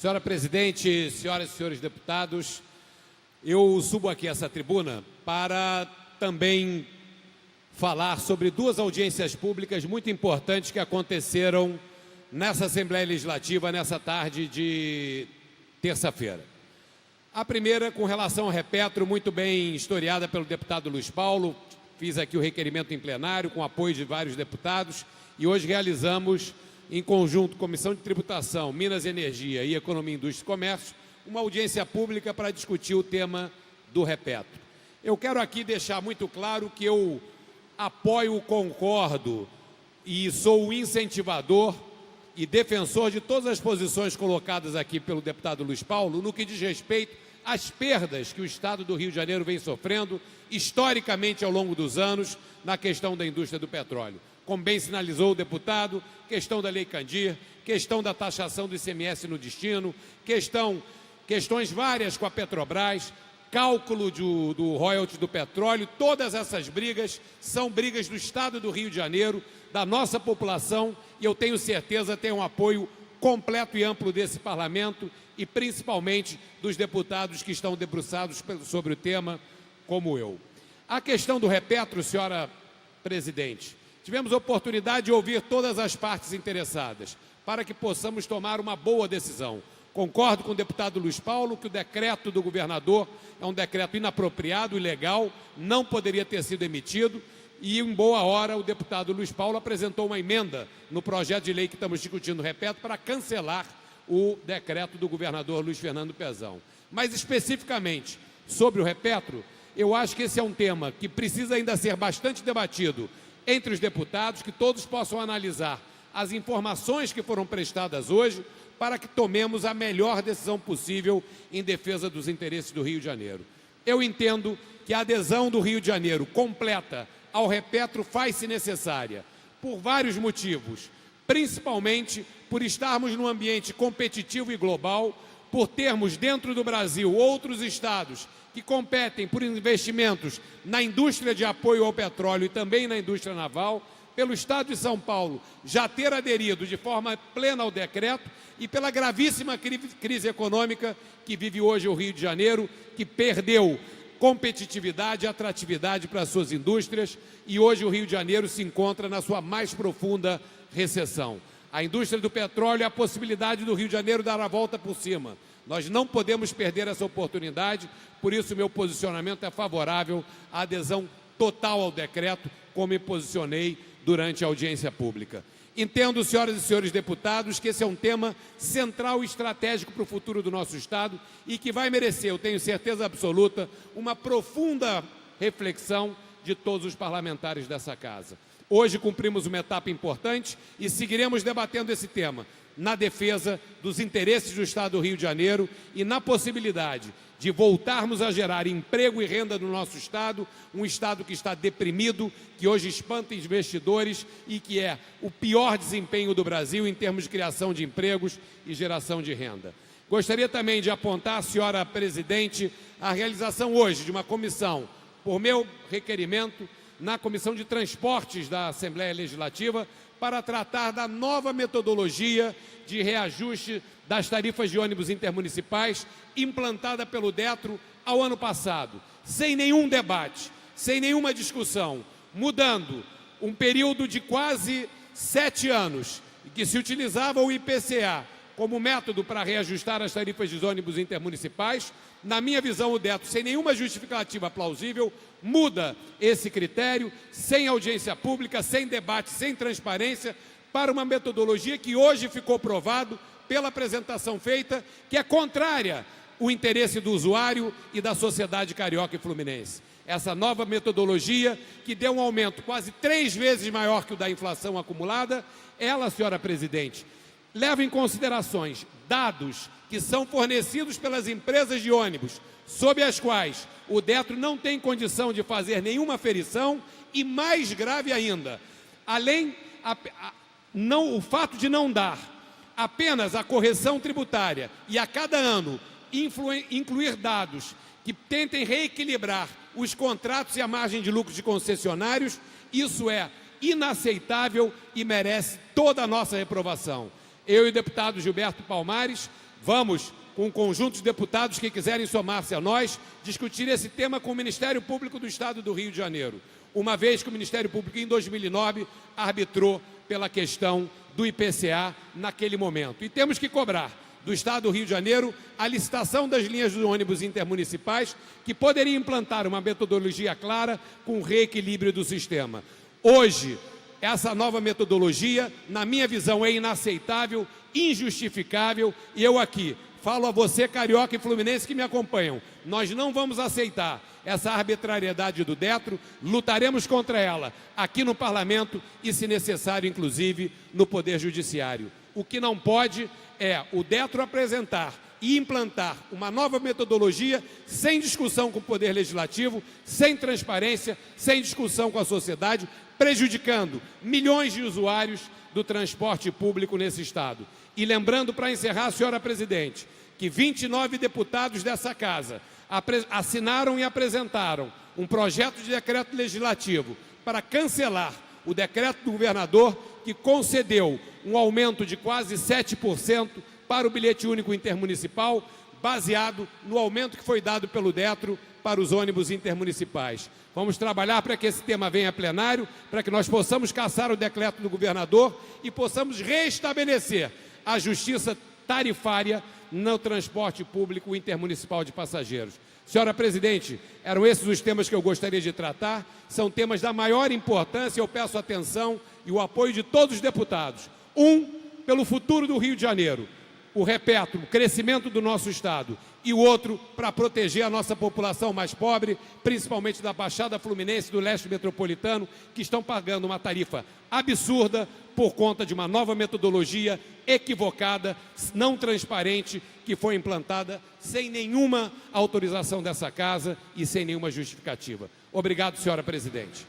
Senhora presidente, senhoras e senhores deputados, eu subo aqui essa tribuna para também falar sobre duas audiências públicas muito importantes que aconteceram nessa Assembleia Legislativa, nessa tarde de terça-feira. A primeira, com relação ao Repetro, muito bem historiada pelo deputado Luiz Paulo. Fiz aqui o requerimento em plenário, com apoio de vários deputados, e hoje realizamos, em conjunto, Comissão de Tributação, Minas e Energia e Economia, Indústria e Comércio, uma audiência pública para discutir o tema do Repetro. Eu quero aqui deixar muito claro que eu apoio, concordo e sou o incentivador e defensor de todas as posições colocadas aqui pelo deputado Luiz Paulo no que diz respeito às perdas que o Estado do Rio de Janeiro vem sofrendo historicamente ao longo dos anos na questão da indústria do petróleo. Como bem sinalizou o deputado, questão da Lei Candir, questão da taxação do ICMS no destino, questões várias com a Petrobras, cálculo do royalty do petróleo. Todas essas brigas são brigas do Estado do Rio de Janeiro, da nossa população, e eu tenho certeza tem um apoio completo e amplo desse parlamento e principalmente dos deputados que estão debruçados sobre o tema, como eu. A questão do Repetro, senhora presidente, tivemos a oportunidade de ouvir todas as partes interessadas para que possamos tomar uma boa decisão. Concordo com o deputado Luiz Paulo que o decreto do governador é um decreto inapropriado, ilegal, não poderia ter sido emitido, e em boa hora o deputado Luiz Paulo apresentou uma emenda no projeto de lei que estamos discutindo, repito, para cancelar o decreto do governador Luiz Fernando Pezão. Mas especificamente sobre o Repetro, eu acho que esse é um tema que precisa ainda ser bastante debatido entre os deputados, que todos possam analisar as informações que foram prestadas hoje para que tomemos a melhor decisão possível em defesa dos interesses do Rio de Janeiro. Eu entendo que a adesão do Rio de Janeiro completa ao Repetro faz-se necessária por vários motivos, principalmente por estarmos num ambiente competitivo e global, por termos dentro do Brasil outros estados que competem por investimentos na indústria de apoio ao petróleo e também na indústria naval, pelo Estado de São Paulo já ter aderido de forma plena ao decreto e pela gravíssima crise econômica que vive hoje o Rio de Janeiro, que perdeu competitividade e atratividade para as suas indústrias, e hoje o Rio de Janeiro se encontra na sua mais profunda recessão. A indústria do petróleo é a possibilidade do Rio de Janeiro dar a volta por cima. Nós não podemos perder essa oportunidade, por isso meu posicionamento é favorável à adesão total ao decreto, como me posicionei durante a audiência pública. Entendo, senhoras e senhores deputados, que esse é um tema central e estratégico para o futuro do nosso Estado e que vai merecer, eu tenho certeza absoluta, uma profunda reflexão de todos os parlamentares dessa casa. Hoje cumprimos uma etapa importante e seguiremos debatendo esse tema na defesa dos interesses do Estado do Rio de Janeiro e na possibilidade de voltarmos a gerar emprego e renda no nosso Estado, um Estado que está deprimido, que hoje espanta investidores e que é o pior desempenho do Brasil em termos de criação de empregos e geração de renda. Gostaria também de apontar, senhora presidente, a realização hoje de uma comissão, por meu requerimento, na Comissão de Transportes da Assembleia Legislativa, para tratar da nova metodologia de reajuste das tarifas de ônibus intermunicipais implantada pelo Detro ao ano passado, sem nenhum debate, sem nenhuma discussão, mudando um período de quase 7 anos, em que se utilizava o IPCA como método para reajustar as tarifas dos ônibus intermunicipais. Na minha visão, o Detro, sem nenhuma justificativa plausível, muda esse critério, sem audiência pública, sem debate, sem transparência, para uma metodologia que hoje ficou provado pela apresentação feita, que é contrária ao interesse do usuário e da sociedade carioca e fluminense. Essa nova metodologia, que deu um aumento quase 3 vezes maior que o da inflação acumulada, ela, senhora presidente, leva em considerações dados que são fornecidos pelas empresas de ônibus, sob as quais o Detro não tem condição de fazer nenhuma aferição, e mais grave ainda, o fato de não dar apenas a correção tributária e a cada ano incluir dados que tentem reequilibrar os contratos e a margem de lucro de concessionários, isso é inaceitável e merece toda a nossa reprovação. Eu e o deputado Gilberto Palmares Vamos, com um conjunto de deputados que quiserem somar-se a nós, discutir esse tema com o Ministério Público do Estado do Rio de Janeiro, uma vez que o Ministério Público, em 2009, arbitrou pela questão do IPCA naquele momento. E temos que cobrar do Estado do Rio de Janeiro a licitação das linhas de ônibus intermunicipais, que poderia implantar uma metodologia clara com reequilíbrio do sistema. Hoje, essa nova metodologia, na minha visão, é inaceitável, injustificável, e eu aqui falo a você, carioca e fluminense que me acompanham, nós não vamos aceitar essa arbitrariedade do Detro, lutaremos contra ela aqui no Parlamento e, se necessário, inclusive, no Poder Judiciário. O que não pode é o Detro apresentar e implantar uma nova metodologia sem discussão com o Poder Legislativo, sem transparência, sem discussão com a sociedade, prejudicando milhões de usuários do transporte público nesse Estado. E lembrando, para encerrar, senhora presidente, que 29 deputados dessa casa assinaram e apresentaram um projeto de decreto legislativo para cancelar o decreto do governador que concedeu um aumento de quase 7% para o bilhete único intermunicipal, baseado no aumento que foi dado pelo Detro para os ônibus intermunicipais. Vamos trabalhar para que esse tema venha a plenário, para que nós possamos cassar o decreto do governador e possamos restabelecer a justiça tarifária no transporte público intermunicipal de passageiros. Senhora presidente, eram esses os temas que eu gostaria de tratar, são temas da maior importância, eu peço atenção e o apoio de todos os deputados. Pelo futuro do Rio de Janeiro, o crescimento do nosso Estado, e o outro, para proteger a nossa população mais pobre, principalmente da Baixada Fluminense e do leste metropolitano, que estão pagando uma tarifa absurda por conta de uma nova metodologia equivocada, não transparente, que foi implantada sem nenhuma autorização dessa casa e sem nenhuma justificativa. Obrigado, senhora presidente.